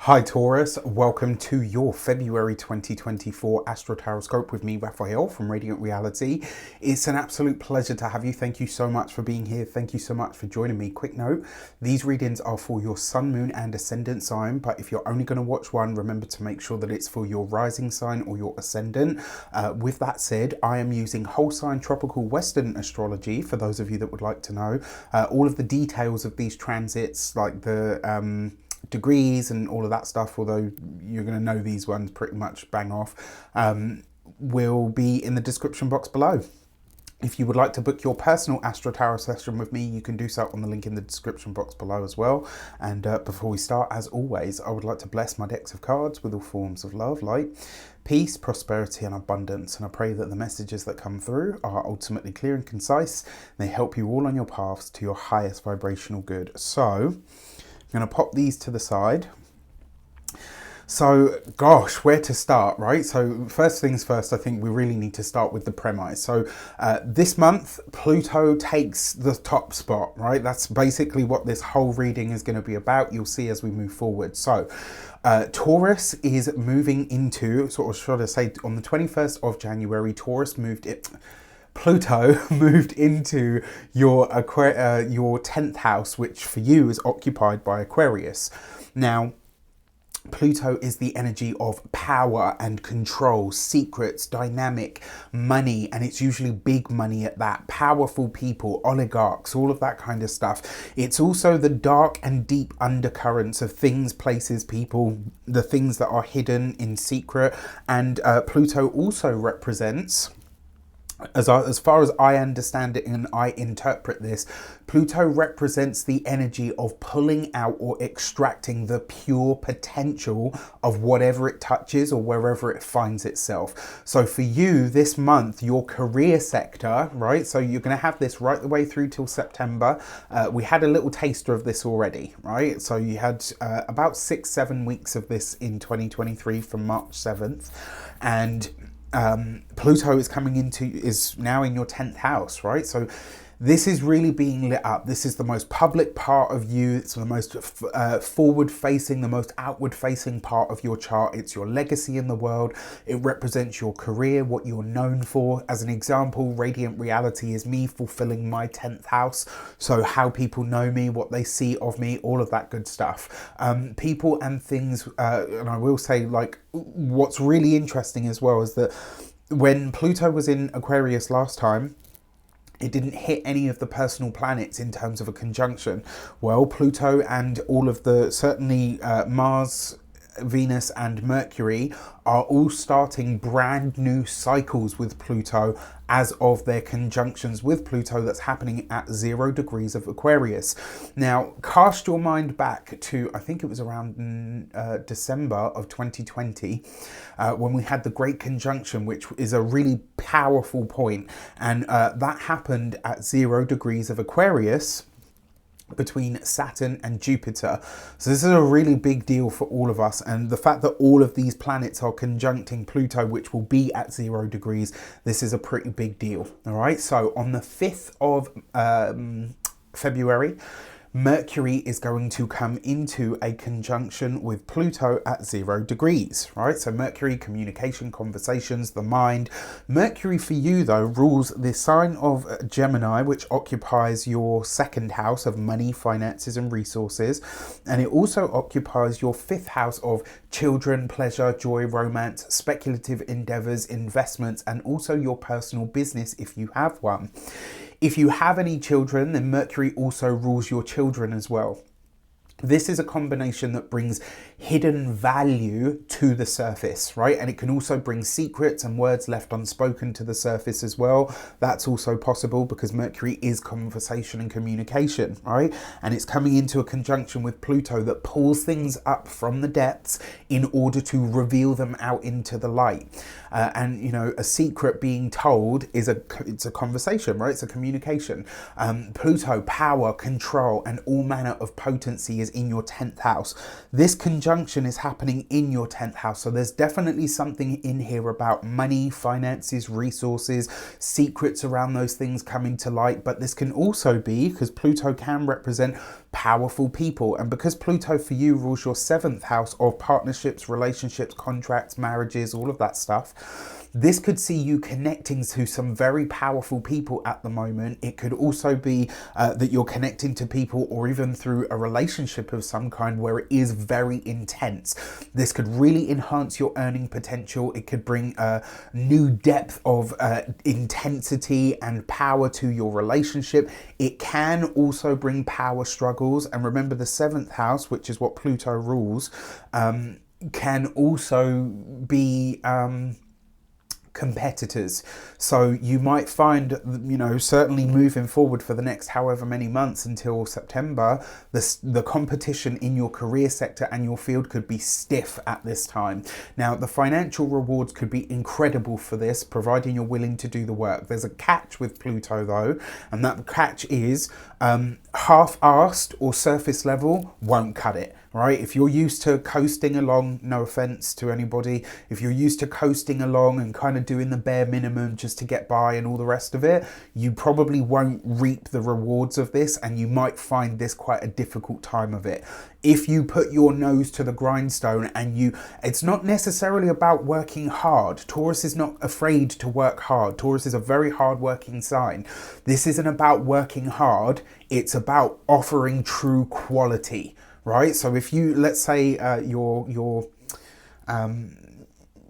Hi Taurus, welcome to your February 2024 Astro Tarot with me, Raphael from Radiant Reality. It's an absolute pleasure to have you. Thank you so much for being here. Thank you so much for joining me. Quick note, these readings are for your sun, moon and ascendant sign, but if you're only going to watch one, remember to make sure that it's for your rising sign or your ascendant. With that said, I am using whole sign tropical Western astrology for those of you that would like to know. All of the details of these transits, like the degrees and all of that stuff, although you're going to know these ones pretty much bang off, will be in the description box below. If you would like to book your personal Astro Tarot session with me, you can do so on the link in the description box below as well. And before we start, as always, I would like to bless my decks of cards with all forms of love, light, peace, prosperity and abundance. And I pray that the messages that come through are ultimately clear and concise. They help you all on your paths to your highest vibrational good. So I'm going to pop these to the side. So, gosh, where to start, right? So first things first, I think we really need to start with the premise. So this month, Pluto takes the top spot, right? That's basically what this whole reading is going to be about. You'll see as we move forward. So Taurus is moving into, sort of, should I say, on the 21st of January, Pluto moved into your 10th house, which for you is occupied by Aquarius. Now, Pluto is the energy of power and control, secrets, dynamic, money, and it's usually big money at that. Powerful people, oligarchs, all of that kind of stuff. It's also the dark and deep undercurrents of things, places, people, the things that are hidden in secret. And Pluto also represents, as far as I understand it and I interpret this, Pluto represents the energy of pulling out or extracting the pure potential of whatever it touches or wherever it finds itself. So for you this month, your career sector, right? So you're going to have this right the way through till September. We had a little taster of this already, right? So you had about 6-7 weeks of this in 2023 from March 7th. And Pluto is now in your 10th house, right? So this is really being lit up. This is the most public part of you. It's the most forward-facing, the most outward-facing part of your chart. It's your legacy in the world. It represents your career, what you're known for. As an example, Radiant Reality is me fulfilling my 10th house. So how people know me, what they see of me, all of that good stuff. People and things, and I will say, like, what's really interesting as well is that when Pluto was in Aquarius last time, it didn't hit any of the personal planets in terms of a conjunction. Well, Pluto and all of the, certainly Mars, Venus and Mercury are all starting brand new cycles with Pluto as of their conjunctions with Pluto that's happening at 0 degrees of Aquarius. Now, cast your mind back to, I think it was around December of 2020, when we had the Great Conjunction, which is a really powerful point. And that happened at 0 degrees of Aquarius, between Saturn and Jupiter. So this is a really big deal for all of us, and the fact that all of these planets are conjuncting Pluto, which will be at 0 degrees, this is a pretty big deal. All right, so on the 5th of February, Mercury is going to come into a conjunction with Pluto at 0 degrees, right? So Mercury, communication, conversations, the mind. Mercury for you, though, rules the sign of Gemini, which occupies your 2nd house of money, finances, and resources. And it also occupies your 5th house of children, pleasure, joy, romance, speculative endeavors, investments, and also your personal business if you have one. If you have any children, then Mercury also rules your children as well. This is a combination that brings hidden value to the surface, right? And it can also bring secrets and words left unspoken to the surface as well. That's also possible because Mercury is conversation and communication, right? And it's coming into a conjunction with Pluto that pulls things up from the depths in order to reveal them out into the light. And, you know, a secret being told is it's a conversation, right? It's a communication. Pluto, power, control, and all manner of potency is in your 10th house. This conjunction is happening in your 10th house. So there's definitely something in here about money, finances, resources, secrets around those things coming to light. But this can also be, because Pluto can represent powerful people. And because Pluto for you rules your 7th house of partnerships, relationships, contracts, marriages, all of that stuff, this could see you connecting to some very powerful people at the moment. It could also be that you're connecting to people, or even through a relationship of some kind where it is very intense. This could really enhance your earning potential. It could bring a new depth of intensity and power to your relationship. It can also bring power struggles. And remember, the 7th house, which is what Pluto rules, can also be competitors. So you might find, you know, certainly moving forward for the next however many months until September, the competition in your career sector and your field could be stiff at this time. Now, the financial rewards could be incredible for this, providing you're willing to do the work. There's a catch with Pluto though, and that catch is half-assed or surface level won't cut it. Right? If you're used to coasting along, no offense to anybody, if you're used to coasting along and kind of doing the bare minimum just to get by and all the rest of it, you probably won't reap the rewards of this, and you might find this quite a difficult time of it. If you put your nose to the grindstone and it's not necessarily about working hard. Taurus is not afraid to work hard. Taurus is a very hard-working sign. This isn't about working hard. It's about offering true quality. Right, so if you, let's say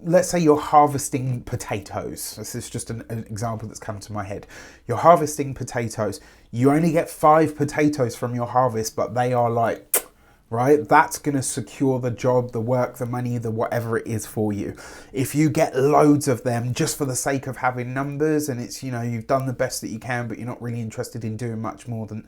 let's say you're harvesting potatoes. This is just an example that's come to my head. You're harvesting potatoes. You only get 5 potatoes from your harvest, but they are like, right? That's going to secure the job, the work, the money, the whatever it is for you. If you get loads of them just for the sake of having numbers, and it's, you know, you've done the best that you can, but you're not really interested in doing much more than,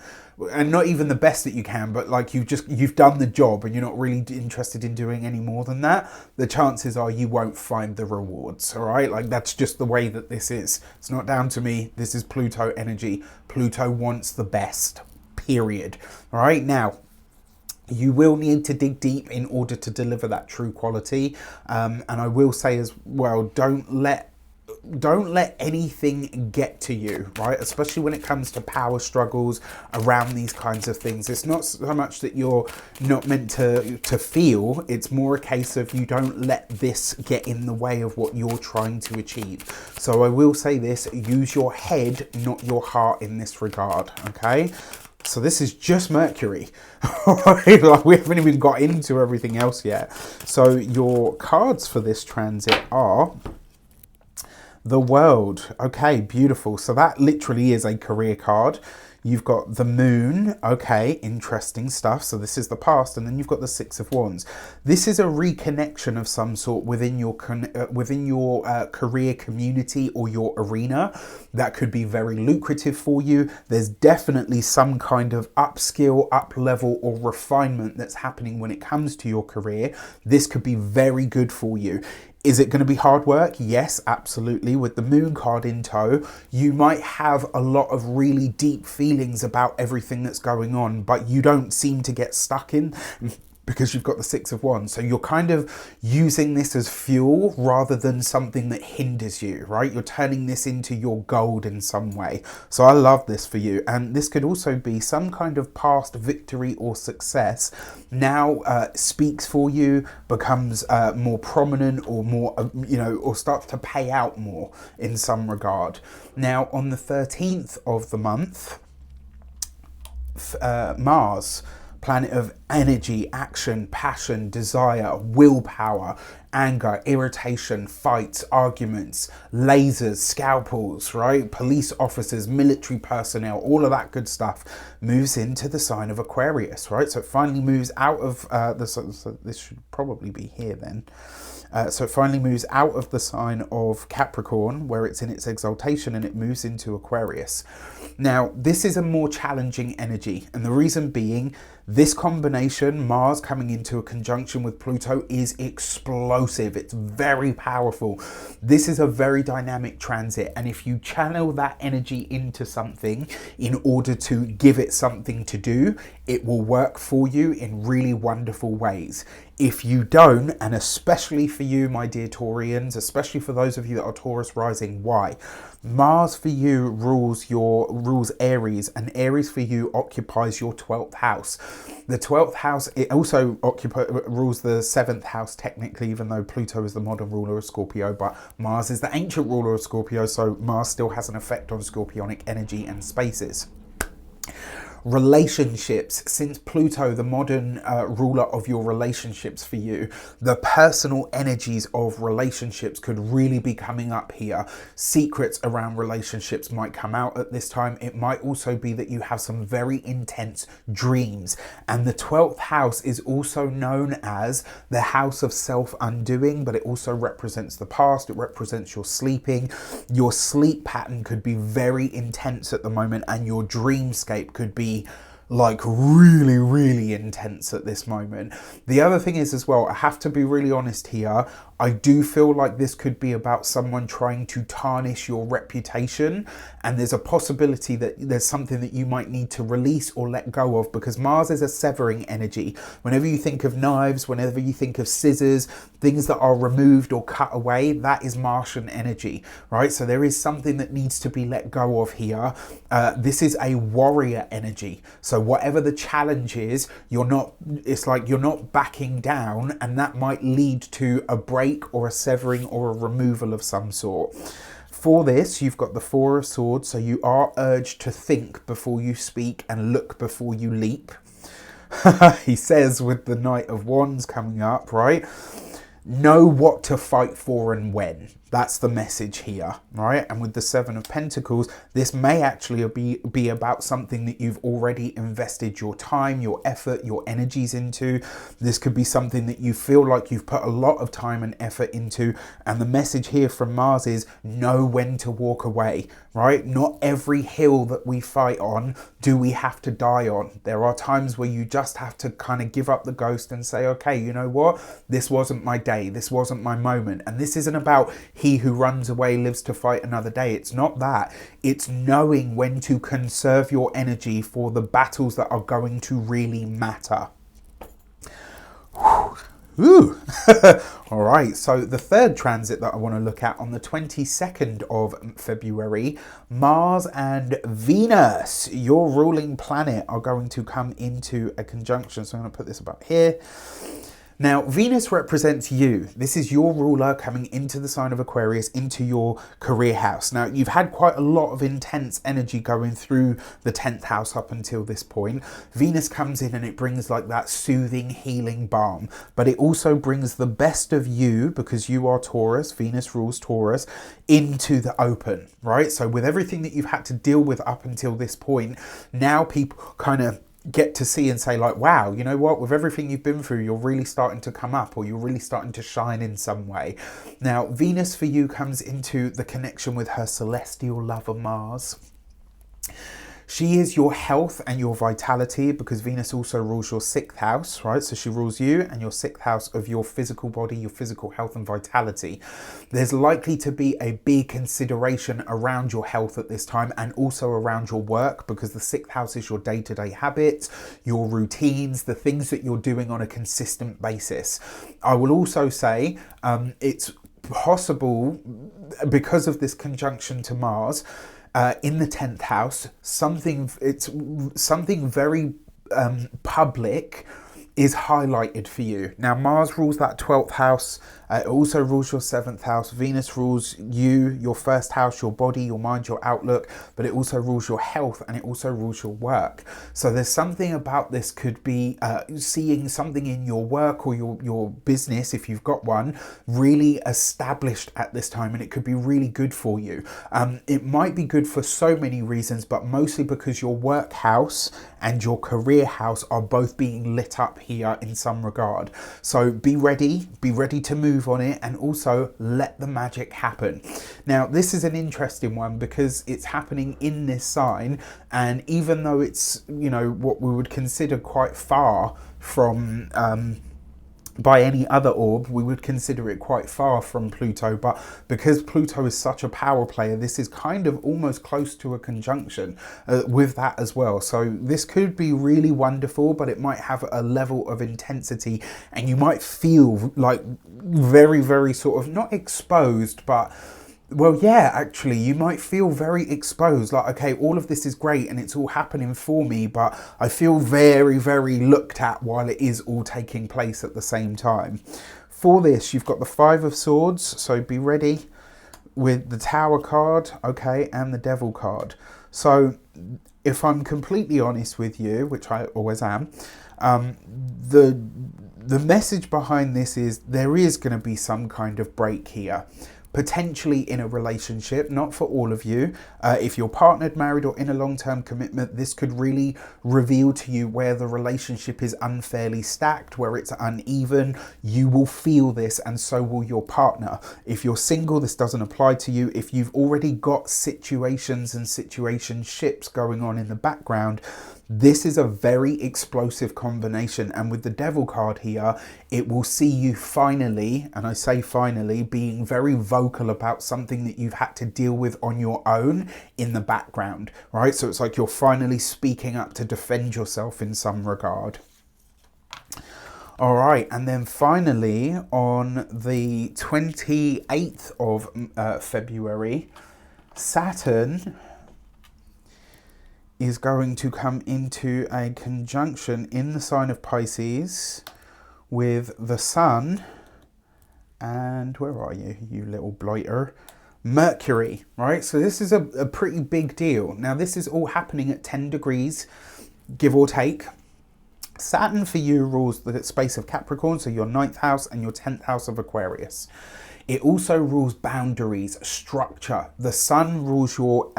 and not even the best that you can, but like you've done the job and you're not really interested in doing any more than that, the chances are you won't find the rewards. All right, like that's just the way that this is. It's not down to me. This is Pluto energy. Pluto wants the best, period. All right, now you will need to dig deep in order to deliver that true quality. And I will say as well, don't let anything get to you, right? Especially when it comes to power struggles around these kinds of things. It's not so much that you're not meant to feel, it's more a case of you don't let this get in the way of what you're trying to achieve. So I will say this, use your head, not your heart in this regard, okay? So this is just Mercury. Like, we haven't even got into everything else yet. So your cards for this transit are the World. Okay, beautiful. So that literally is a career card. You've got the Moon. Okay, interesting stuff. So this is the past, and then you've got the 6 of Wands. This is a reconnection of some sort within your career community or your arena. That could be very lucrative for you. There's definitely some kind of upskill, up level, or refinement that's happening when it comes to your career. This could be very good for you. Is it going to be hard work? Yes, absolutely. With the Moon card in tow, you might have a lot of really deep feelings about everything that's going on, but you don't seem to get stuck in because you've got the 6 of Wands. So you're kind of using this as fuel rather than something that hinders you, right? You're turning this into your gold in some way. So I love this for you. And this could also be some kind of past victory or success now speaks for you, becomes more prominent, or more, or starts to pay out more in some regard. Now, on the 13th of the month, Mars, planet of energy, action, passion, desire, willpower, anger, irritation, fights, arguments, lasers, scalpels, right? Police officers, military personnel, all of that good stuff moves into the sign of Aquarius, right? So it finally moves out of so this should probably be here then. So it finally moves out of the sign of Capricorn, where it's in its exaltation, and it moves into Aquarius. Now, this is a more challenging energy, and the reason being, This combination, Mars coming into a conjunction with Pluto, is explosive. It's very powerful. This is a very dynamic transit, and if you channel that energy into something in order to give it something to do, it will work for you in really wonderful ways. If you don't, and especially for you, my dear Taurians, especially for those of you that are Taurus rising, why? Mars for you rules Aries, and Aries for you occupies your 12th house. The 12th house, it also rules the 7th house technically, even though Pluto is the modern ruler of Scorpio, but Mars is the ancient ruler of Scorpio, so Mars still has an effect on Scorpionic energy and spaces. Relationships, since Pluto, the modern ruler of your relationships for you, the personal energies of relationships could really be coming up here. Secrets around relationships might come out at this time. It might also be that you have some very intense dreams. And the 12th house is also known as the house of self-undoing, but it also represents the past. It represents your sleeping. Your sleep pattern could be very intense at the moment, and your dreamscape could be like really, really intense at this moment. The other thing is as well, I have to be really honest here, I do feel like this could be about someone trying to tarnish your reputation, and there's a possibility that there's something that you might need to release or let go of, because Mars is a severing energy. Whenever you think of knives, whenever you think of scissors, things that are removed or cut away, that is Martian energy, right? So there is something that needs to be let go of here. This is a warrior energy. So whatever the challenge is, it's like you're not backing down, and that might lead to a break or a severing or a removal of some sort. For this, you've got the Four of Swords, so you are urged to think before you speak and look before you leap. He says with the Knight of Wands coming up, right? Know what to fight for and when. That's the message here, right? And with the Seven of Pentacles, this may actually be about something that you've already invested your time, your effort, your energies into. This could be something that you feel like you've put a lot of time and effort into. And the message here from Mars is know when to walk away, right? Not every hill that we fight on do we have to die on. There are times where you just have to kind of give up the ghost and say, okay, you know what? This wasn't my day. This wasn't my moment. And this isn't about he who runs away lives to fight another day. It's not that. It's knowing when to conserve your energy for the battles that are going to really matter. Ooh. All right, so the third transit that I want to look at on the 22nd of February, Mars and Venus, your ruling planet, are going to come into a conjunction. So I'm going to put this about here. Now, Venus represents you. This is your ruler coming into the sign of Aquarius, into your career house. Now, you've had quite a lot of intense energy going through the 10th house up until this point. Venus comes in and it brings like that soothing, healing balm. But it also brings the best of you, because you are Taurus, Venus rules Taurus, into the open, right? So with everything that you've had to deal with up until this point, now people kind of get to see and say like, wow, you know what, with everything you've been through, you're really starting to come up, or you're really starting to shine in some way. Now, Venus for you comes into the connection with her celestial lover Mars. She is your health and your vitality, because Venus also rules your 6th house, right? So she rules you and your 6th house of your physical body, your physical health and vitality. There's likely to be a big consideration around your health at this time, and also around your work, because the 6th house is your day-to-day habits, your routines, the things that you're doing on a consistent basis. I will also say it's possible, because of this conjunction to Mars, in the 10th house, something very public is highlighted for you. Now, Mars rules that 12th house. It also rules your 7th house. Venus rules you, your 1st house, your body, your mind, your outlook, but it also rules your health, and it also rules your work. So there's something about this, could be seeing something in your work or your business, if you've got one, really established at this time, and it could be really good for you. It might be good for so many reasons, but mostly because your work house and your career house are both being lit up here in some regard. So be ready to move on it, and also let the magic happen. Now, this is an interesting one because it's happening in this sign, and even though it's, you know, what we would consider quite far from by any other orb, we would consider it quite far from Pluto, but because Pluto is such a power player, this is kind of almost close to a conjunction with that as well. So this could be really wonderful, but it might have a level of intensity, and you might feel like very, very sort of not exposed, but well, yeah, actually, you might feel very exposed. Like, okay, all of this is great and it's all happening for me, but I feel very, very looked at while it is all taking place at the same time. For this, you've got the Five of Swords, so be ready with the Tower card, okay, and the Devil card. So if I'm completely honest with you, which I always am, the message behind this is there is going to be some kind of break here. Potentially in a relationship, not for all of you. If you're partnered, married, or in a long-term commitment, this could really reveal to you where the relationship is unfairly stacked, where it's uneven. You will feel this, and so will your partner. If you're single, this doesn't apply to you. If you've already got situations and situationships going on in the background, this is a very explosive combination, and with the Devil card here, it will see you finally, and I say finally, being very vocal about something that you've had to deal with on your own in the background, right? So it's like you're finally speaking up to defend yourself in some regard. All right, and then finally on the 28th of February, Saturn is going to come into a conjunction in the sign of Pisces with the Sun and, where are you, you little blighter, Mercury, right? So this is a pretty big deal. Now, this is all happening at 10 degrees, give or take. Saturn for you rules the space of Capricorn, so your 9th house and your 10th house of Aquarius. It also rules boundaries, structure. The Sun rules your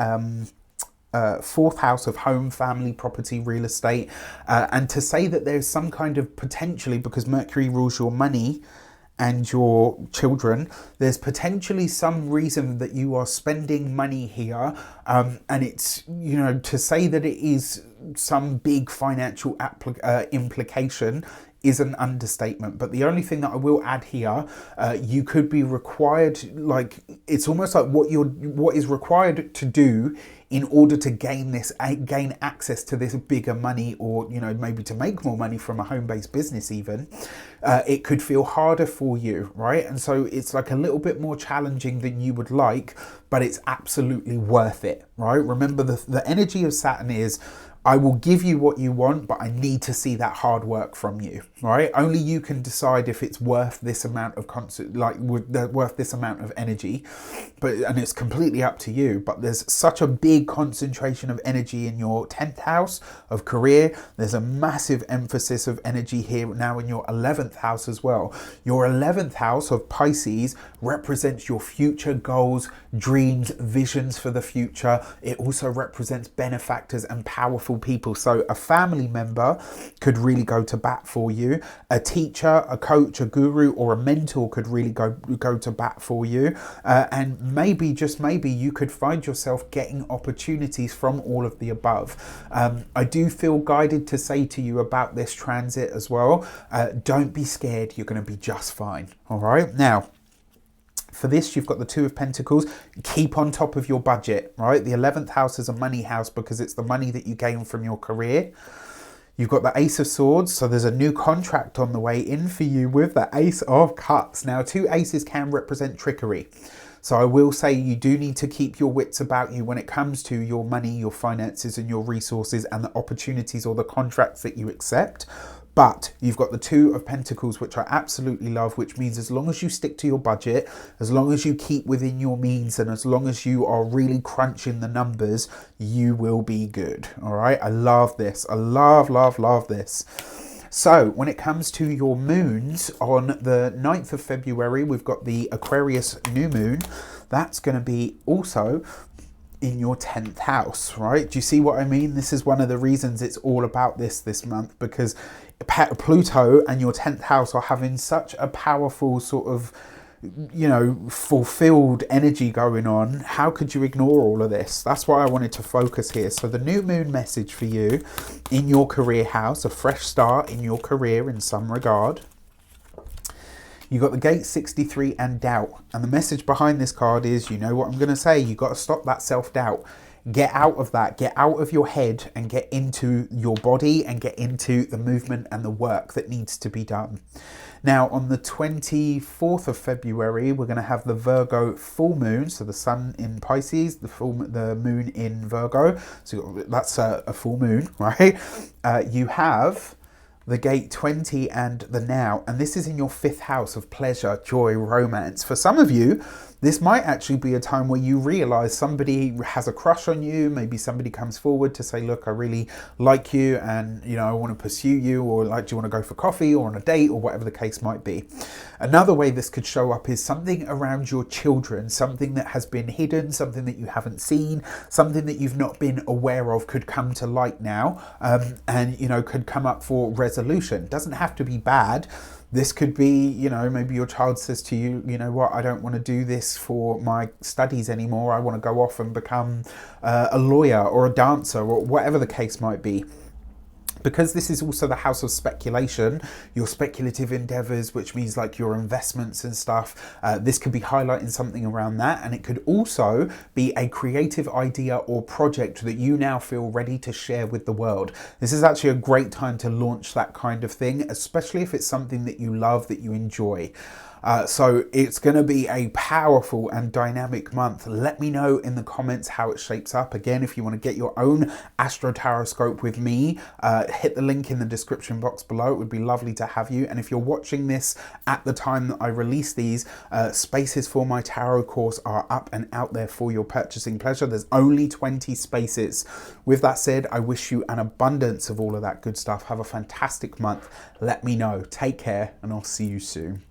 4th house of home, family, property, real estate, and to say that there's some kind of potentially, because Mercury rules your money and your children, there's potentially some reason that you are spending money here, and it's, you know, to say that it is some big financial implication is an understatement. But the only thing that I will add here, you could be required, like, it's almost like what is required to do in order to gain access to this bigger money, or, you know, maybe to make more money from a home-based business even, it could feel harder for you, right? And so it's like a little bit more challenging than you would like, but it's absolutely worth it, right? Remember, the energy of Saturn is, I will give you what you want, but I need to see that hard work from you, right? Only you can decide if it's worth this amount of worth this amount of energy, and it's completely up to you. But there's such a big concentration of energy in your 10th house of career. There's a massive emphasis of energy here now in your 11th house as well. Your 11th house of Pisces represents your future goals, dreams, visions for the future. It also represents benefactors and powerful people. So a family member could really go to bat for you. A teacher, a coach, a guru, or a mentor could really go to bat for you. And maybe, just maybe, you could find yourself getting opportunities from all of the above. I do feel guided to say to you about this transit as well, don't be scared, you're going to be just fine. All right, now, for this, you've got the Two of Pentacles. Keep on top of your budget, right? The 11th house is a money house because it's the money that you gain from your career. You've got the Ace of Swords, so there's a new contract on the way in for you with the Ace of Cups. Now, two aces can represent trickery. So I will say you do need to keep your wits about you when it comes to your money, your finances, and your resources, and the opportunities or the contracts that you accept. But you've got the Two of Pentacles, which I absolutely love, which means as long as you stick to your budget, as long as you keep within your means, and as long as you are really crunching the numbers, you will be good. All right. I love this. I love, love, love this. So when it comes to your moons, on the 9th of February, we've got the Aquarius new moon. That's going to be also in your 10th house, right? Do you see what I mean? This is one of the reasons it's all about this month, because Pluto and your 10th house are having such a powerful sort of, you know, fulfilled energy going on. How could you ignore all of this? That's why I wanted to focus here. So the new moon message for you in your career house, a fresh start in your career in some regard. You got the gate 63 and doubt. And the message behind this card is, you know what I'm going to say, you got to stop that self-doubt. Get out of that, get out of your head and get into your body and get into the movement and the work that needs to be done. Now, on the 24th of February, we're going to have the Virgo full moon. So the sun in Pisces, the moon in Virgo. So that's a full moon, right? You have the gate 20 and the now, and this is in your 5th house of pleasure, joy, romance. For some of you, this might actually be a time where you realize somebody has a crush on you. Maybe somebody comes forward to say, look, I really like you and, you know, I want to pursue you, or like, do you want to go for coffee or on a date, or whatever the case might be. Another way this could show up is something around your children, something that has been hidden, something that you haven't seen, something that you've not been aware of could come to light now, and, you know, could come up for resolution. Doesn't have to be bad. This could be, you know, maybe your child says to you, you know what, I don't want to do this for my studies anymore. I want to go off and become a lawyer or a dancer or whatever the case might be. Because this is also the house of speculation, your speculative endeavors, which means like your investments and stuff, this could be highlighting something around that. And it could also be a creative idea or project that you now feel ready to share with the world. This is actually a great time to launch that kind of thing, especially if it's something that you love, that you enjoy. So it's going to be a powerful and dynamic month. Let me know in the comments how it shapes up. Again, if you want to get your own Astro Tarot scope with me, hit the link in the description box below. It would be lovely to have you. And if you're watching this at the time that I release these, spaces for my tarot course are up and out there for your purchasing pleasure. There's only 20 spaces. With that said, I wish you an abundance of all of that good stuff. Have a fantastic month. Let me know. Take care, and I'll see you soon.